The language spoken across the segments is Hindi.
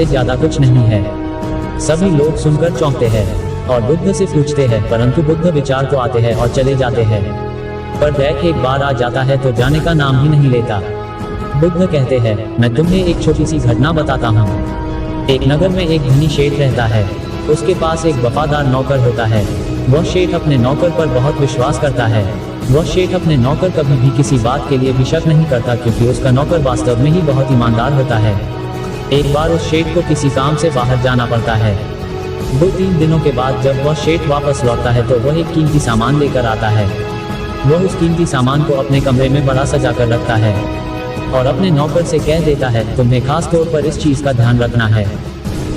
से ज्यादा कुछ नहीं है। सभी लोग सुनकर चौंकते हैं और बुद्ध से पूछते हैं, परंतु बुद्ध विचार तो आते हैं और चले जाते हैं, पर दैक एक बार आ जाता है तो जाने का नाम ही नहीं लेता। बुद्ध कहते हैं, मैं तुम्हें एक छोटी सी घटना बताता हूँ। एक नगर में एक धनी शेठ रहता है। उसके पास एक वफादार नौकर होता है। वह शेठ अपने नौकर पर बहुत विश्वास करता है। वह शेठ अपने नौकर कभी भी किसी बात के लिए भी शक नहीं करता, क्योंकि उसका नौकर वास्तव में ही बहुत ईमानदार होता है। एक बार उस शेठ को किसी काम से बाहर जाना पड़ता है। 2-3 दिनों के बाद जब वह शेठ वापस लौटता है तो वह एक कीमती सामान लेकर आता है। वह उस कीमती सामान को अपने कमरे में बड़ा सजा कर रखता है और अपने नौकर से कह देता है, तुम्हें खास तौर पर इस चीज का ध्यान रखना है।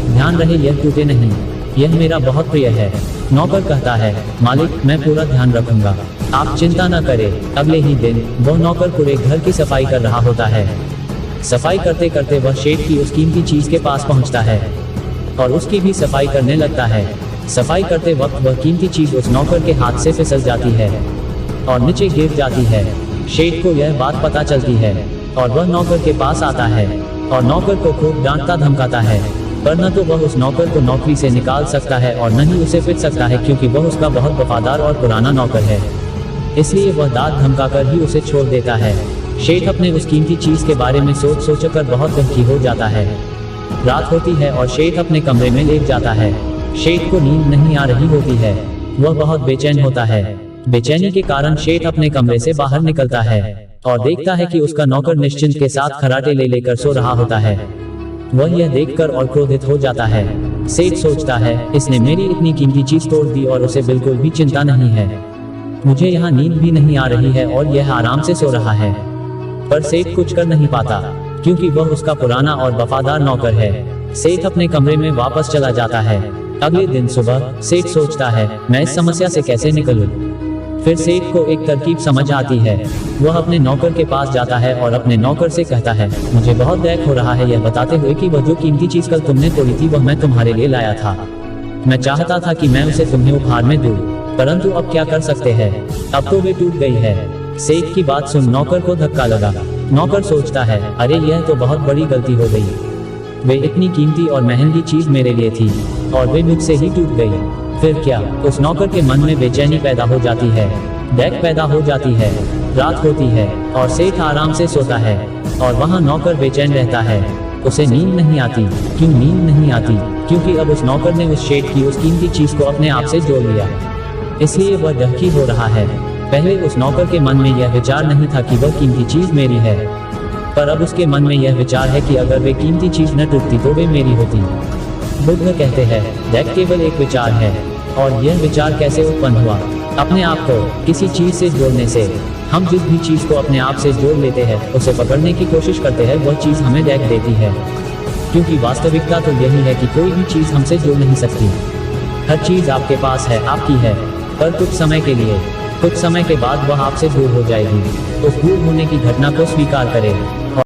ध्यान रहे यह टूटे नहीं, यह मेरा बहुत प्रिय है। नौकर कहता है, मालिक मैं पूरा ध्यान रखूंगा, आप चिंता न करें। अगले ही दिन वह नौकर पूरे घर की सफाई कर रहा होता है। सफाई करते करते वह शेठ की उस कीमती चीज के पास पहुंचता है और उसकी भी सफाई करने लगता है। सफाई करते वक्त वह कीमती चीज उस नौकर के हाथ से फिसल जाती है और नीचे गिर जाती है। शेठ को यह बात पता चलती है और वह नौकर के पास आता है और नौकर को खूब डांटता धमकाता है, पर न तो वह उस नौकर को नौकरी से निकाल सकता है और न ही उसे पिट सकता है, क्योंकि वह उसका बहुत वफादार और पुराना नौकर है। इसलिए वह दांत धमकाकर ही उसे छोड़ देता है। शेठ अपने उस कीमती चीज के बारे में सोचकर बहुत दुखी हो जाता है। रात होती है और शेठ अपने कमरे में लेट जाता है। शेठ को नींद नहीं आ रही होती है। वह बहुत बेचैन होता है। बेचैनी के कारण शेठ अपने कमरे से बाहर निकलता है और देखता है कि उसका नौकर निश्चिंत के साथ खराटे ले लेकर सो रहा होता है। वह यह देखकर और क्रोधित हो जाता है। सेठ सोचता है, इसने मेरी इतनी कीमती चीज तोड़ दी और उसे बिल्कुल भी चिंता नहीं है। मुझे यहाँ नींद भी नहीं आ रही है और यह आराम से सो रहा है। पर सेठ कुछ कर नहीं पाता, क्योंकि वह उसका पुराना और वफादार नौकर है। सेठ अपने कमरे में वापस चला जाता है। अगले दिन सुबह सेठ सोचता है, मैं इस समस्या से कैसे निकलूं। फिर सेठ को एक तरकीब समझ आती है। वह अपने नौकर के पास जाता है और अपने नौकर से कहता है, मुझे बहुत दैक हो रहा है, यह बताते हुए कि वह जो कीमती चीज कल तुमने तोड़ी थी वह मैं तुम्हारे लिए लाया था। मैं चाहता था कि मैं उसे तुम्हें उपहार में दूं, परंतु अब क्या कर सकते हैं, अब तो वे टूट गई है। सेठ की बात सुन नौकर को धक्का लगा। नौकर सोचता है, अरे यह तो बहुत बड़ी गलती हो गई। वे इतनी कीमती और महंगी चीज मेरे लिए थी और वे मुझसे ही टूट गई। फिर क्या, उस नौकर के मन में बेचैनी पैदा हो जाती है, दैक पैदा हो जाती है। रात होती है और सेठ आराम से सोता है और वहाँ नौकर बेचैन रहता है। उसे नींद नहीं आती। क्यों नींद नहीं आती? क्योंकि अब उस नौकर ने उस शेठ की उस कीमती चीज को अपने आप से जोड़ लिया, इसलिए वह दुखी हो रहा है। पहले उस नौकर के मन में यह विचार नहीं था कि वह कीमती चीज मेरी है, पर अब उसके मन में यह विचार है कि अगर वे कीमती चीज न टूटती तो वे मेरी होती। बुद्ध कहते हैं, दैट केवल एक विचार है। और यह विचार कैसे उत्पन्न हुआ? अपने आप को किसी चीज से जोड़ने से। हम जिस भी चीज को अपने आप से जोड़ लेते हैं, उसे पकड़ने की कोशिश करते हैं, वह चीज हमें दैक देती है। क्योंकि वास्तविकता तो यही है कि कोई भी चीज हमसे जुड़ नहीं सकती। हर चीज आपके पास है, आपकी है, पर कुछ समय के लिए। कुछ समय के बाद वह आपसे दूर हो जाएगी। उस दूर होने की घटना को स्वीकार करें।